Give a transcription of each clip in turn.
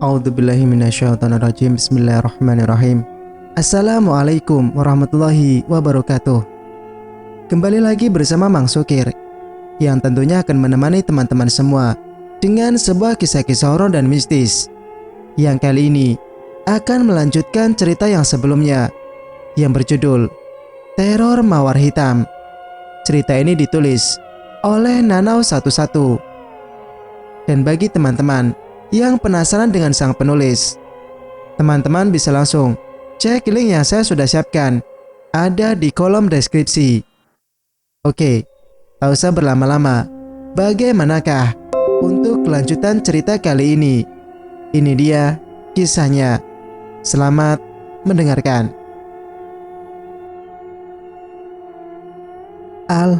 A'udzubillahi minasyaitonirrajim. Bismillahirrahmanirrahim. Assalamualaikum warahmatullahi wabarakatuh. Kembali lagi bersama Mang Sukir, yang tentunya akan menemani teman-teman semua dengan sebuah kisah-kisah horor dan mistis, yang kali ini akan melanjutkan cerita yang sebelumnya yang berjudul Teror Mawar Hitam. Cerita ini ditulis oleh Nanau11. Dan bagi teman-teman yang penasaran dengan sang penulis, teman-teman bisa langsung cek link yang saya sudah siapkan, ada di kolom deskripsi. Oke, tak usah berlama-lama, bagaimanakah untuk kelanjutan cerita kali ini? Ini dia kisahnya. Selamat mendengarkan. Al,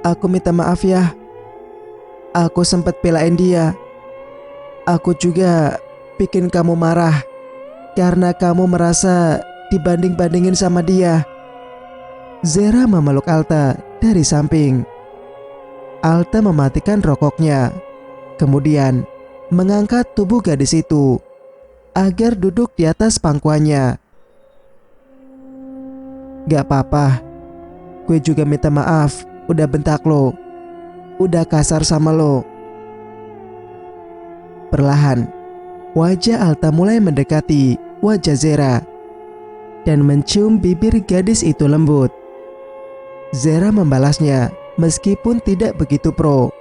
aku minta maaf ya. Aku sempat belain dia. Aku juga bikin kamu marah karena kamu merasa dibanding-bandingin sama dia. Zera memeluk Alta dari samping. Alta mematikan rokoknya, kemudian mengangkat tubuh gadis itu agar duduk di atas pangkuannya. Gak apa-apa, gue juga minta maaf udah bentak lo, udah kasar sama lo. Perlahan, wajah Alta mulai mendekati wajah Zera dan mencium bibir gadis itu lembut. Zera membalasnya meskipun tidak begitu pro.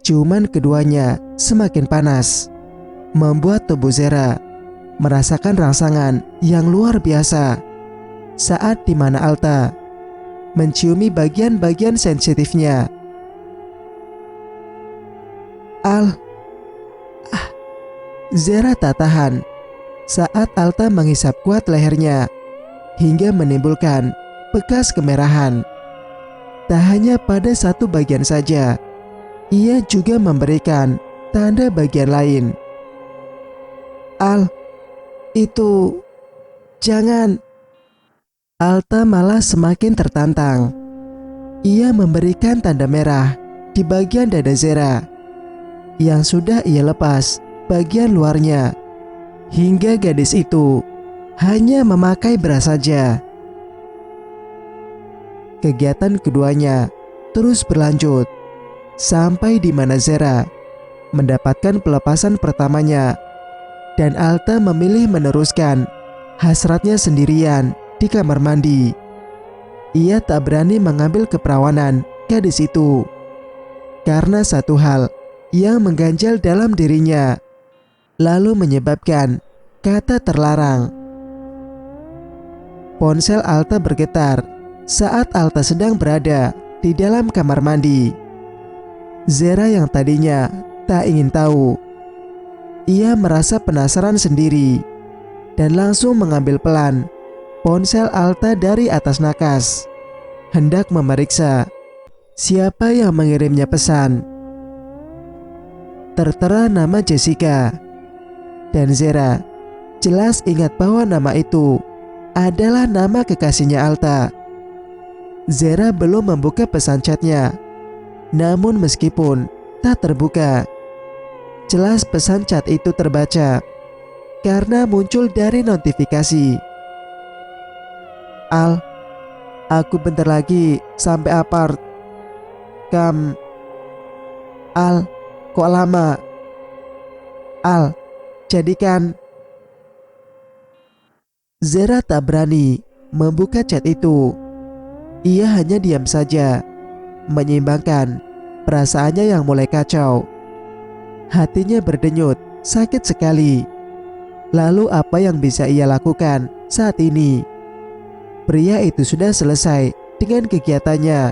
Ciuman keduanya semakin panas, membuat tubuh Zera merasakan rangsangan yang luar biasa saat dimana Alta menciumi bagian-bagian sensitifnya. Zera tak tahan saat Alta menghisap kuat lehernya hingga menimbulkan bekas kemerahan. Tak hanya pada satu bagian saja, ia juga memberikan tanda bagian lain. Al, itu jangan. Alta malah semakin tertantang. Ia memberikan tanda merah di bagian dada Zera yang sudah ia lepas bagian luarnya, hingga gadis itu hanya memakai bra saja. Kegiatan keduanya terus berlanjut sampai di mana Zera mendapatkan pelepasan pertamanya dan Alta memilih meneruskan hasratnya sendirian di kamar mandi. Ia tak berani mengambil keperawanan gadis itu karena satu hal yang mengganjal dalam dirinya, lalu menyebabkan kata terlarang. Ponsel Alta bergetar saat Alta sedang berada di dalam kamar mandi. Zera yang tadinya tak ingin tahu, ia merasa penasaran sendiri dan langsung mengambil pelan ponsel Alta dari atas nakas, hendak memeriksa siapa yang mengirimnya pesan. Tertera nama Jessica, dan Zera jelas ingat bahwa nama itu adalah nama kekasihnya Alta. Zera belum membuka pesan chatnya, namun meskipun tak terbuka, jelas pesan chat itu terbaca karena muncul dari notifikasi. Al, aku bentar lagi sampai apart. Al, kok lama? Al, jadikan. Zera tak berani membuka chat itu. Ia hanya diam saja, menyeimbangkan perasaannya yang mulai kacau. Hatinya berdenyut sakit sekali. Lalu apa yang bisa ia lakukan saat ini? Pria itu sudah selesai dengan kegiatannya.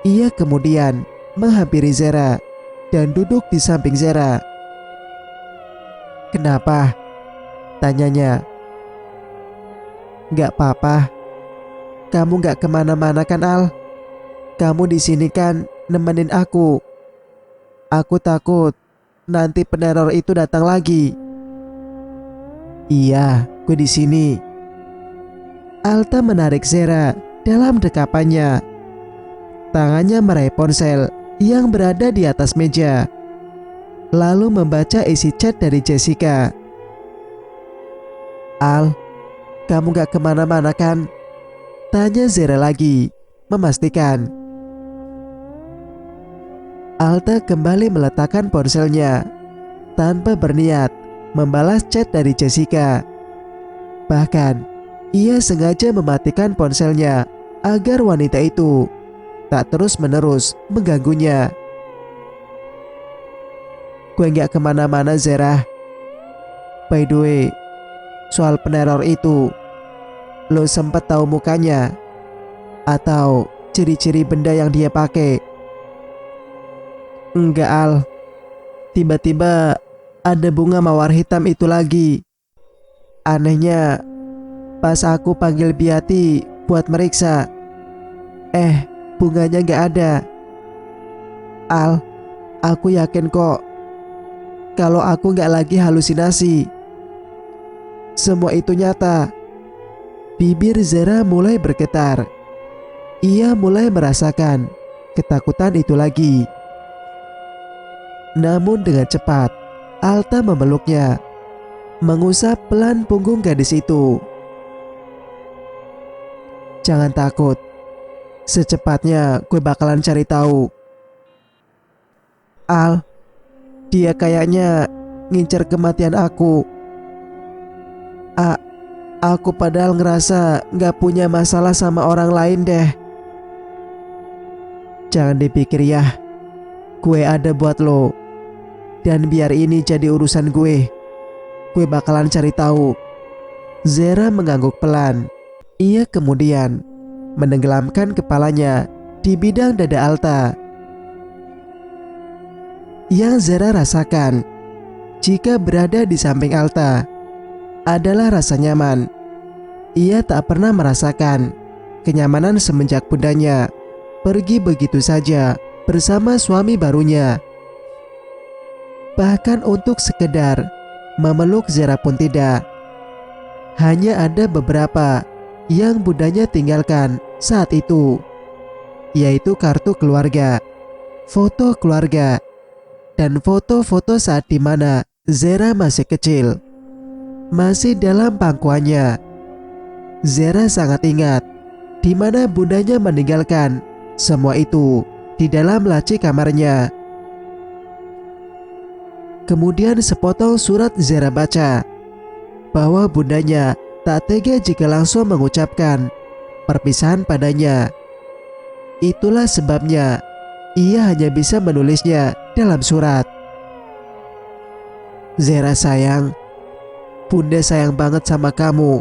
Ia kemudian menghampiri Zera dan duduk di samping Zera. Kenapa? Tanyanya. Gak apa-apa. Kamu gak kemana-mana kan, Al? Kamu di sini kan nemenin aku. Aku takut nanti peneror itu datang lagi. Iya, gue di sini. Alta menarik Zera dalam dekapannya. Tangannya meraih ponsel yang berada di atas meja. lalu membaca isi chat dari Jessica. "Al, kamu gak kemana-mana kan?" tanya Zera lagi, memastikan. Alta kembali meletakkan ponselnya tanpa berniat membalas chat dari Jessica. Bahkan, ia sengaja mematikan ponselnya agar wanita itu tak terus-menerus mengganggunya. "Gue gak kemana-mana, Zera. By the way, soal peneror itu, lo sempat tahu mukanya? Atau ciri-ciri benda yang dia pakai?" "Enggak, Al. Tiba-tiba ada bunga mawar hitam itu lagi. Anehnya, pas aku panggil Biati buat meriksa, bunganya gak ada. Al, aku yakin kok kalau aku gak lagi halusinasi. Semua itu nyata." Bibir Zera mulai bergetar. Ia mulai merasakan ketakutan itu lagi. Namun dengan cepat, Alta memeluknya, mengusap pelan punggung gadis itu. "Jangan takut. Secepatnya gue bakalan cari tahu." "Al, dia kayaknya ngincer kematian aku. Aku padahal ngerasa gak punya masalah sama orang lain deh." "Jangan dipikir ya. Gue ada buat lo. Dan biar ini jadi urusan gue bakalan cari tahu." Zera mengangguk pelan. Ia kemudian menenggelamkan kepalanya di bidang dada Alta. Yang Zera rasakan jika berada di samping Alta adalah rasa nyaman. Ia tak pernah merasakan kenyamanan semenjak bundanya pergi begitu saja bersama suami barunya. Bahkan untuk sekedar memeluk Zera pun tidak. Hanya ada beberapa yang bundanya tinggalkan saat itu, yaitu kartu keluarga, foto keluarga, dan foto-foto saat dimana Zera masih kecil, masih dalam pangkuannya. Zera sangat ingat di mana bundanya meninggalkan semua itu di dalam laci kamarnya. Kemudian sepotong surat Zera baca bahwa bundanya tak tega jika langsung mengucapkan perpisahan padanya. Itulah sebabnya ia hanya bisa menulisnya dalam surat. "Zera sayang, bunda sayang banget sama kamu.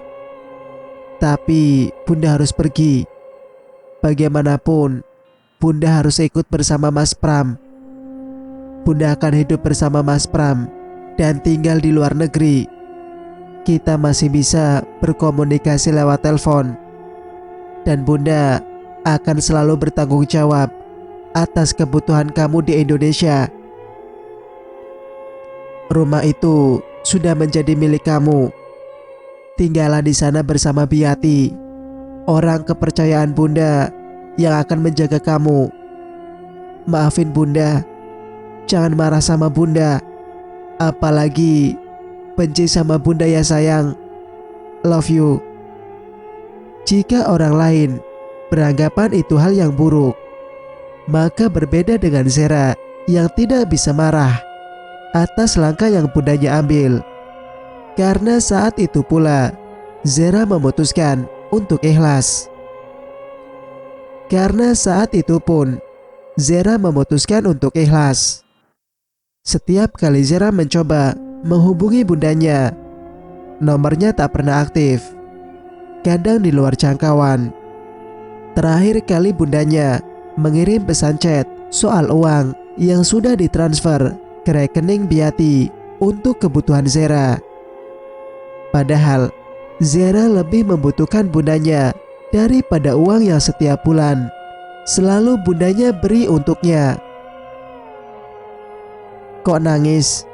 Tapi bunda harus pergi. Bagaimanapun, bunda harus ikut bersama Mas Pram. Bunda akan hidup bersama Mas Pram dan tinggal di luar negeri. Kita masih bisa berkomunikasi lewat telepon. Dan bunda akan selalu bertanggung jawab atas kebutuhan kamu di Indonesia. Rumah itu sudah menjadi milik kamu. Tinggallah di sana bersama Biati, orang kepercayaan bunda yang akan menjaga kamu. Maafin bunda. Jangan marah sama bunda. Apalagi benci sama bunda ya sayang. Love you." Jika orang lain beranggapan itu hal yang buruk, maka berbeda dengan Zera yang tidak bisa marah atas langkah yang bundanya ambil. Karena saat itu pula Zera memutuskan untuk ikhlas. Karena saat itu pun Zera memutuskan untuk ikhlas. Setiap kali Zera mencoba menghubungi bundanya, nomornya tak pernah aktif, kadang di luar jangkauan. Terakhir kali bundanya mengirim pesan chat soal uang yang sudah ditransfer ke rekening Biati untuk kebutuhan Zera. Padahal Zera lebih membutuhkan bundanya daripada uang yang setiap bulan selalu bundanya beri untuknya. "Kok nangis?"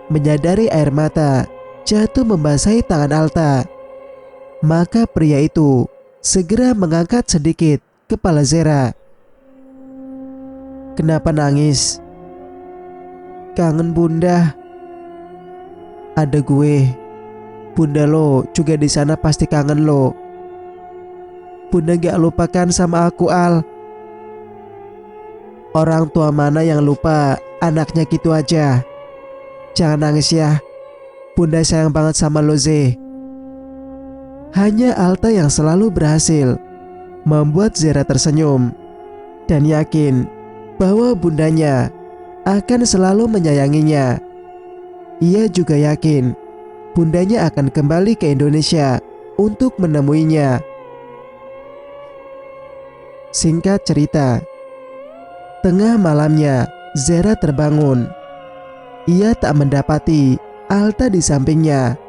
Menyadari air mata jatuh membasahi tangan Alta, maka pria itu segera mengangkat sedikit kepala Zera. "Kenapa nangis?" kangen bunda. Ada gue. Bunda lo juga di sana pasti kangen lo. Bunda gak lupakan sama aku, Al. Orang tua mana yang lupa anaknya gitu aja. Jangan nangis ya. Bunda sayang banget sama lo, Ze. Hanya Alta yang selalu berhasil membuat Zera tersenyum dan yakin bahwa bundanya akan selalu menyayanginya. Ia juga yakin bundanya akan kembali ke Indonesia untuk menemuinya. Singkat cerita, tengah malamnya Zera terbangun. Ia tak mendapati Alta di sampingnya.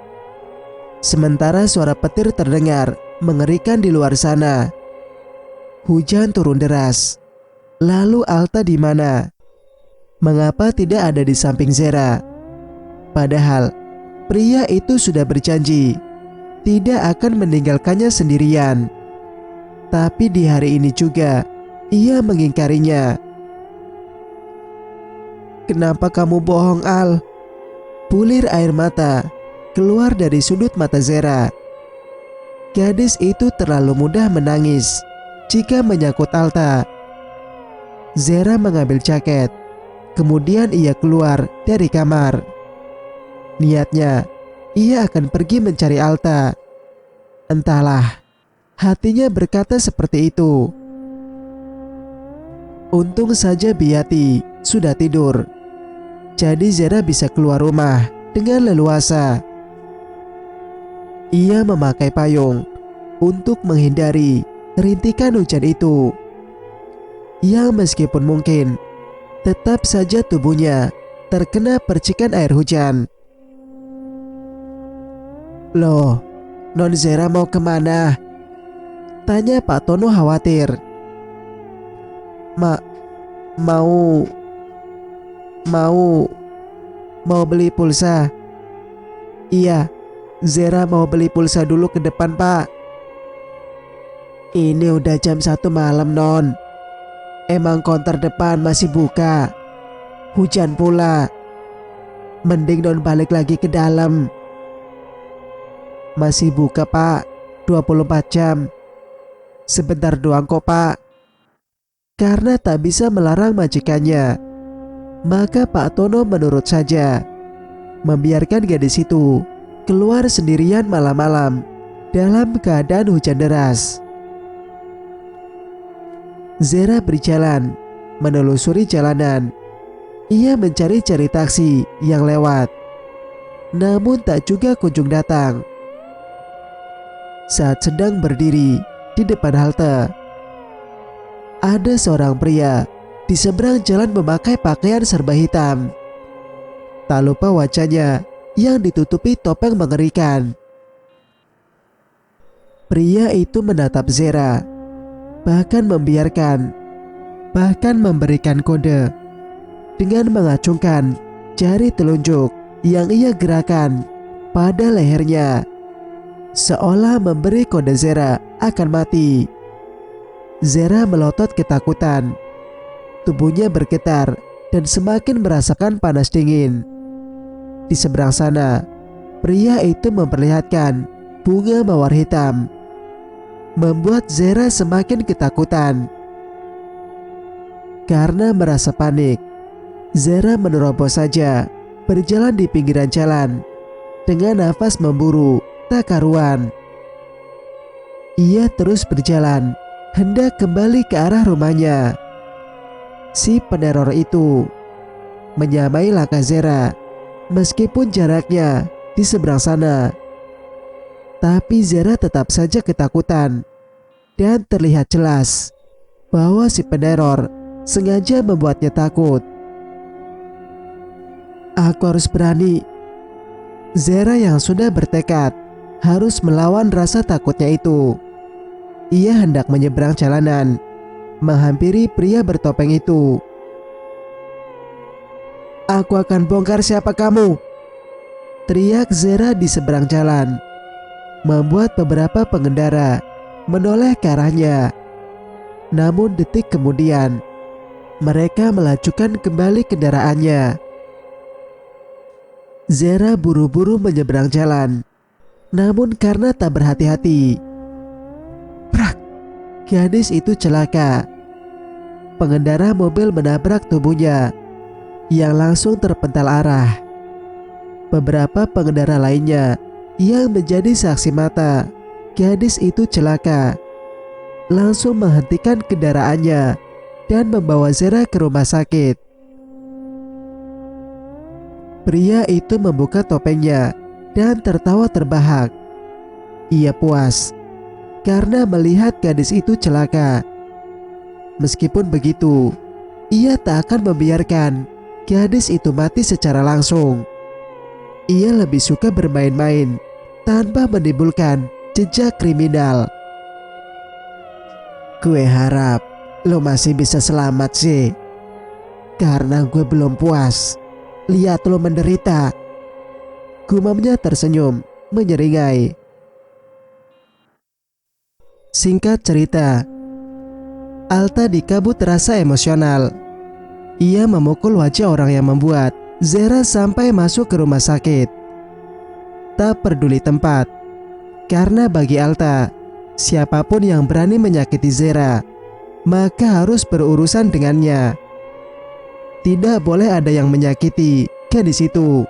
Sementara suara petir terdengar mengerikan di luar sana. Hujan turun deras. Lalu Alta di mana? Mengapa tidak ada di samping Zera? Padahal pria itu sudah berjanji tidak akan meninggalkannya sendirian. Tapi di hari ini juga ia mengingkarinya. Kenapa kamu bohong, Al? Bulir air mata keluar dari sudut mata Zera. Gadis itu terlalu mudah menangis jika menyangkut Alta. Zera mengambil jaket, kemudian ia keluar dari kamar. Niatnya, ia akan pergi mencari Alta. Entahlah, hatinya berkata seperti itu. Untung saja Biati sudah tidur. Jadi Zera bisa keluar rumah dengan leluasa. Ia memakai payung untuk menghindari rintikan hujan itu, yang meskipun mungkin tetap saja tubuhnya terkena percikan air hujan. Loh, Non Zera mau kemana? Tanya Pak Tono khawatir. Mau beli pulsa. Iya, Zera mau beli pulsa dulu ke depan, Pak. Ini udah jam 1 malam, Non. Emang konter depan masih buka? Hujan pula. Mending Non balik lagi ke dalam. Masih buka, Pak. 24 jam. Sebentar doang kok, Pak. Karena tak bisa melarang majikannya, maka Pak Tono menurut saja, membiarkan gadis itu keluar sendirian malam-malam dalam keadaan hujan deras. Zera berjalan, menelusuri jalanan. Ia mencari-cari taksi yang lewat, namun tak juga kunjung datang. Saat sedang berdiri di depan halte, ada seorang pria di seberang jalan memakai pakaian serba hitam. Tak lupa wajahnya yang ditutupi topeng mengerikan. Pria itu menatap Zera, bahkan memberikan kode dengan mengacungkan jari telunjuk yang ia gerakan pada lehernya, seolah memberi kode Zera akan mati. Zera melotot ketakutan. Tubuhnya bergetar dan semakin merasakan panas dingin. Di seberang sana, pria itu memperlihatkan bunga mawar hitam, membuat Zera semakin ketakutan. Karena merasa panik, Zera menerobos saja, berjalan di pinggiran jalan dengan nafas memburu tak karuan. Ia terus berjalan, hendak kembali ke arah rumahnya. Si peneror itu menyamai langkah Zera, meskipun jaraknya di seberang sana. Tapi Zera tetap saja ketakutan, dan terlihat jelas bahwa si peneror sengaja membuatnya takut. Aku harus berani. Zera yang sudah bertekad harus melawan rasa takutnya itu. Ia hendak menyeberang jalanan, menghampiri pria bertopeng itu. Aku akan bongkar siapa kamu, teriak Zera di seberang jalan, membuat beberapa pengendara menoleh ke arahnya. Namun detik kemudian, mereka melajukan kembali kendaraannya. Zera buru-buru menyeberang jalan. Namun karena tak berhati-hati, prak, gadis itu celaka. Pengendara mobil menabrak tubuhnya yang langsung terpental arah. Beberapa pengendara lainnya yang menjadi saksi mata gadis itu celaka langsung menghentikan kendaraannya dan membawa Zera ke rumah sakit. Pria itu membuka topengnya dan tertawa terbahak. Ia puas karena melihat gadis itu celaka. Meskipun begitu, ia tak akan membiarkan gadis itu mati secara langsung. Ia lebih suka bermain-main tanpa menimbulkan jejak kriminal. Gue harap lo masih bisa selamat sih, karena gue belum puas lihat lo menderita. Gumamnya tersenyum menyeringai. Singkat cerita, Alta dikabut rasa emosional. Ia memukul wajah orang yang membuat Zera sampai masuk ke rumah sakit. Tak peduli tempat, karena bagi Alta, siapapun yang berani menyakiti Zera, maka harus berurusan dengannya. Tidak boleh ada yang menyakiti gadis itu.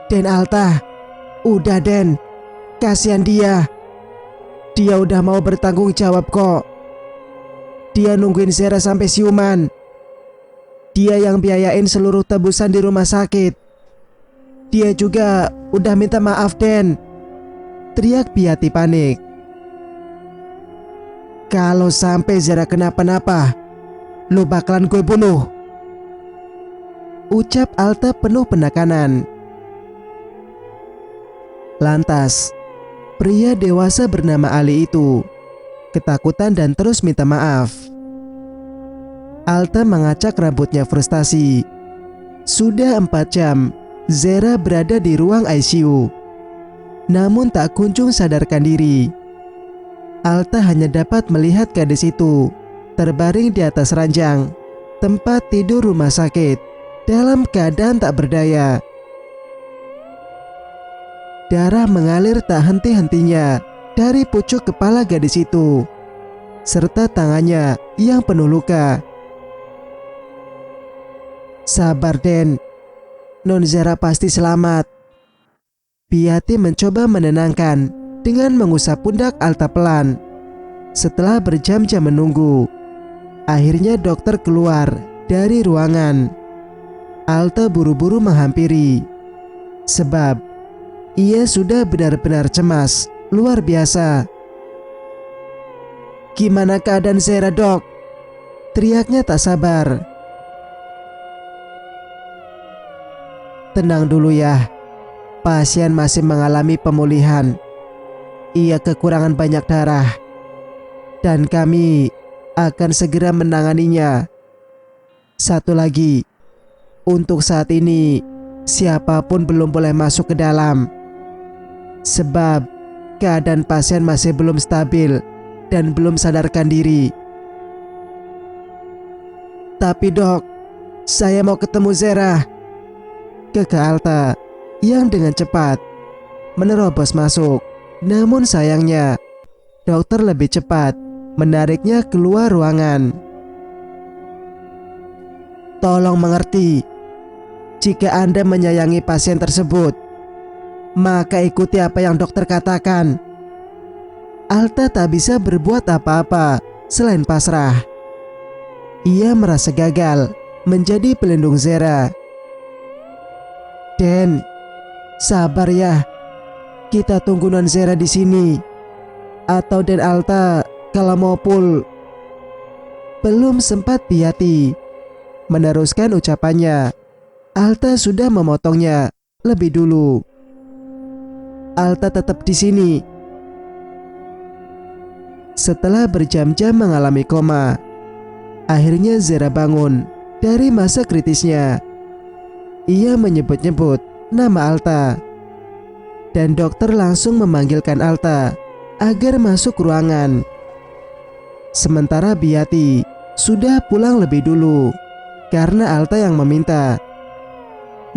Den Alta, udah Den, kasihan dia. Dia udah mau bertanggung jawab kok. Dia nungguin Zera sampai siuman. Dia yang biayain seluruh tebusan di rumah sakit. Dia juga udah minta maaf Den, teriak Piati panik. Kalau sampai Zera kenapa-napa, lu bakalan gue bunuh, ucap Alta penuh penekanan. Lantas, pria dewasa bernama Ali itu ketakutan dan terus minta maaf. Alta mengacak rambutnya frustasi. Sudah 4 jam Zera berada di ruang ICU, namun tak kunjung sadarkan diri. Alta hanya dapat melihat gadis itu terbaring di atas ranjang tempat tidur rumah sakit dalam keadaan tak berdaya. Darah mengalir tak henti-hentinya dari pucuk kepala gadis itu, serta tangannya yang penuh luka. Sabar Den, Non Zera pasti selamat. Piati mencoba menenangkan dengan mengusap pundak Alta pelan. Setelah berjam-jam menunggu, akhirnya dokter keluar dari ruangan. Alta buru-buru menghampiri, sebab ia sudah benar-benar cemas, luar biasa. Gimana keadaan Zera dok? Teriaknya tak sabar. Tenang dulu ya, pasien masih mengalami pemulihan. Ia kekurangan banyak darah, dan kami akan segera menanganinya. Satu lagi, untuk saat ini siapapun belum boleh masuk ke dalam, sebab keadaan pasien masih belum stabil dan belum sadarkan diri. Tapi dok, saya mau ketemu Zera, kekeh Alta yang dengan cepat menerobos masuk. Namun sayangnya, dokter lebih cepat menariknya keluar ruangan. Tolong mengerti, jika Anda menyayangi pasien tersebut, maka ikuti apa yang dokter katakan. Alta tak bisa berbuat apa-apa selain pasrah. Ia merasa gagal menjadi pelindung Zera. Den, sabar ya. Kita tunggu Non Zera di sini. Atau Den Alta kalau mau pul. Belum sempat Piati meneruskan ucapannya, Alta sudah memotongnya lebih dulu. Alta tetap di sini. Setelah berjam-jam mengalami koma, akhirnya Zera bangun dari masa kritisnya. Ia menyebut-nyebut nama Alta, dan dokter langsung memanggilkan Alta agar masuk ruangan. Sementara Piati sudah pulang lebih dulu karena Alta yang meminta.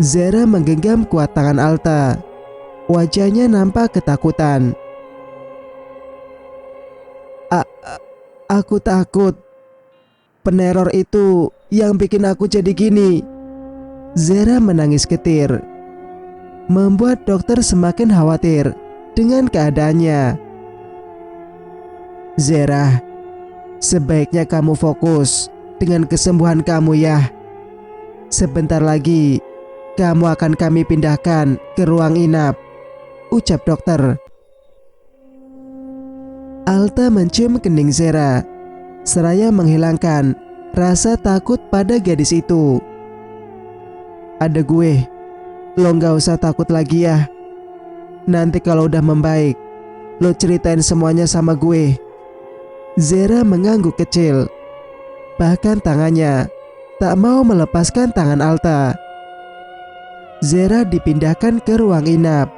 Zera menggenggam kuat tangan Alta. Wajahnya nampak ketakutan. Aku takut. Peneror itu yang bikin aku jadi gini. Zera menangis getir, membuat dokter semakin khawatir dengan keadaannya. Zera, sebaiknya kamu fokus dengan kesembuhan kamu ya. Sebentar lagi kamu akan kami pindahkan ke ruang inap, ucap dokter. Alta mencium kening Zera, seraya menghilangkan rasa takut pada gadis itu. Ada gue, lo gak usah takut lagi ya. Nanti kalau udah membaik, lo ceritain semuanya sama gue. Zera mengangguk kecil, bahkan tangannya tak mau melepaskan tangan Alta. Zera dipindahkan ke ruang inap,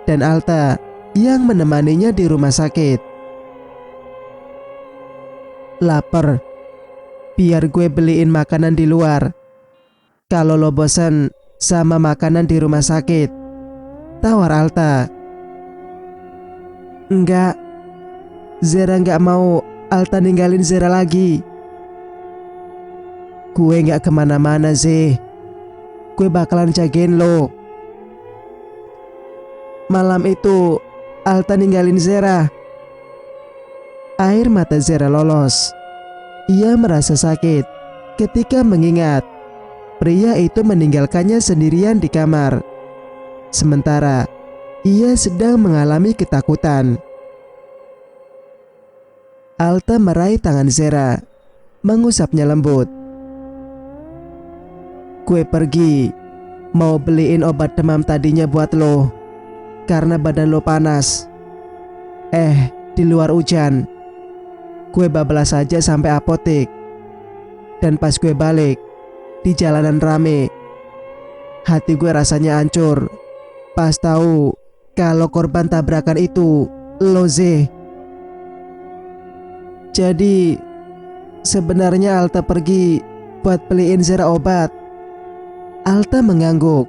dan Alta yang menemaninya di rumah sakit. Lapar, biar gue beliin makanan di luar. Kalau lo bosan sama makanan di rumah sakit, tawar Alta. Enggak, Zera enggak mau Alta ninggalin Zera lagi. Gue enggak kemana-mana Ze, gue bakalan jagain lo. Malam itu Alta ninggalin Zera. Air mata Zera lolos. Ia merasa sakit ketika mengingat pria itu meninggalkannya sendirian di kamar, sementara ia sedang mengalami ketakutan. Alta meraih tangan Zera, mengusapnya lembut. Gue pergi mau beliin obat demam tadinya buat lo, karena badan lo panas. Di luar hujan. Gue bablas aja sampai apotek, dan pas gue balik, di jalanan rame, hati gue rasanya hancur pas tahu kalau korban tabrakan itu lo Ze. Jadi sebenarnya Alta pergi buat beliin Zera obat. Alta mengangguk.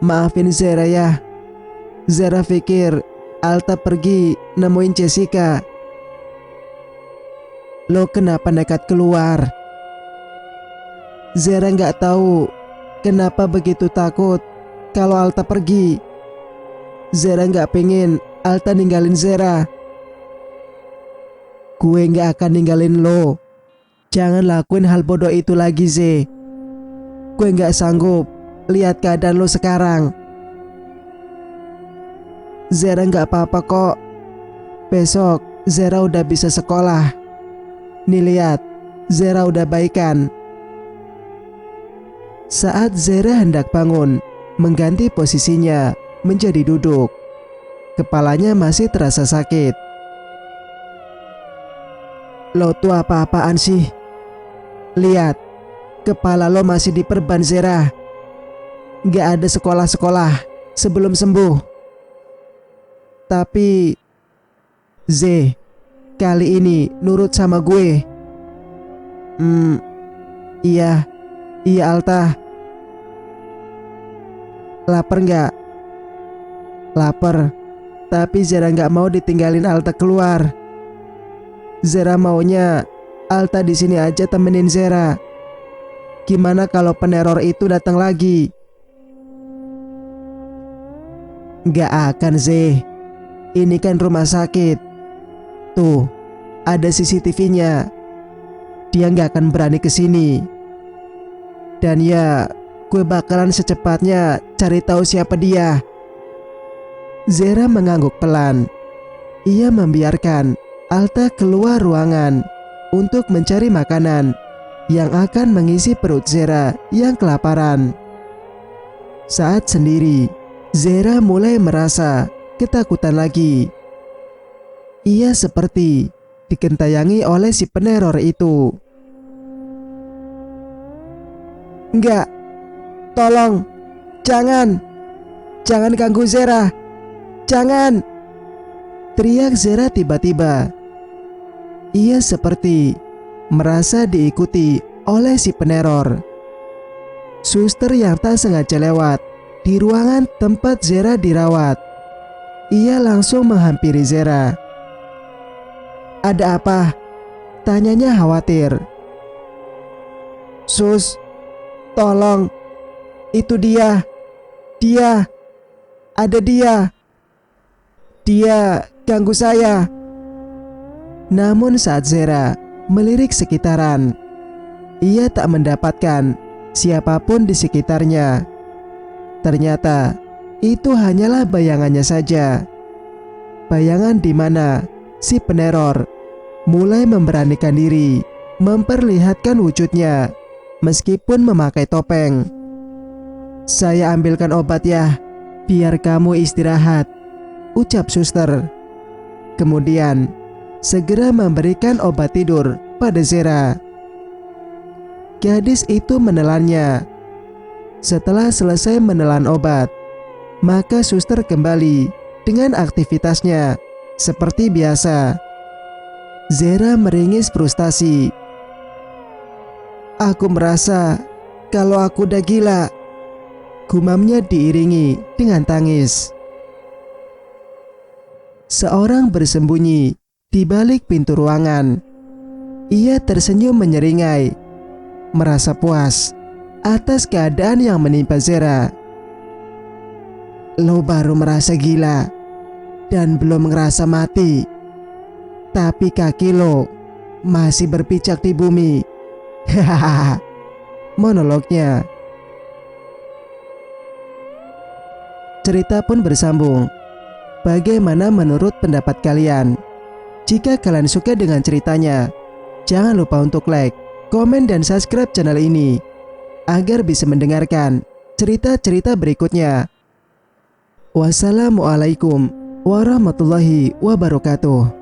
Maafin Zera ya. Zera pikir Alta pergi nemuin Jessica. Lo kenapa nekat keluar? Zera nggak tahu kenapa begitu takut kalau Alta pergi. Zera nggak pengen Alta ninggalin Zera. Gue nggak akan ninggalin lo. Jangan lakuin hal bodoh itu lagi Ze. Gue nggak sanggup lihat keadaan lo sekarang. Zera nggak apa-apa kok. Besok Zera udah bisa sekolah. Nih lihat, Zera udah baikan. Saat Zera hendak bangun, mengganti posisinya menjadi duduk, kepalanya masih terasa sakit. Lo tuh apa-apaan sih? Lihat, kepala lo masih diperban Zera. Gak ada sekolah-sekolah sebelum sembuh. Tapi Z, kali ini nurut sama gue. Iya Alta. Lapar nggak? Lapar, tapi Zera nggak mau ditinggalin Alta keluar. Zera maunya Alta di sini aja temenin Zera. Gimana kalau peneror itu datang lagi? Nggak akan Z. Ini kan rumah sakit. Tuh, ada CCTV-nya. Dia nggak akan berani kesini. Dan ya, gue bakalan secepatnya cari tahu siapa dia. Zera mengangguk pelan. Ia membiarkan Alta keluar ruangan untuk mencari makanan yang akan mengisi perut Zera yang kelaparan. Saat sendiri, Zera mulai merasa ketakutan lagi. Ia seperti dikentayangi oleh si peneror itu. Enggak, tolong, jangan ganggu Zera, jangan! Teriak Zera tiba-tiba. Ia seperti merasa diikuti oleh si peneror. Suster yang tak sengaja lewat di ruangan tempat Zera dirawat. Ia langsung menghampiri Zera. "Ada apa?" tanyanya khawatir. "Sus, tolong, itu dia, ada dia ganggu saya." Namun saat Zera melirik sekitaran, ia tak mendapatkan siapapun di sekitarnya. Ternyata itu hanyalah bayangannya saja. Bayangan di mana si peneror mulai memberanikan diri memperlihatkan wujudnya meskipun memakai topeng. "Saya ambilkan obat ya, biar kamu istirahat," ucap suster. Kemudian segera memberikan obat tidur pada Zera. Gadis itu menelannya. Setelah selesai menelan obat, maka suster kembali dengan aktivitasnya seperti biasa. Zera meringis frustasi. "Aku merasa kalau aku udah gila," gumamnya diiringi dengan tangis. Seorang bersembunyi di balik pintu ruangan. Ia tersenyum menyeringai, merasa puas atas keadaan yang menimpa Zera. "Lo baru merasa gila dan belum ngerasa mati, tapi kaki lo masih berpijak di bumi." Hahaha, monolognya. Cerita pun bersambung. Bagaimana menurut pendapat kalian? Jika kalian suka dengan ceritanya, jangan lupa untuk like, komen, dan subscribe channel ini agar bisa mendengarkan cerita-cerita berikutnya. Wassalamualaikum warahmatullahi wabarakatuh.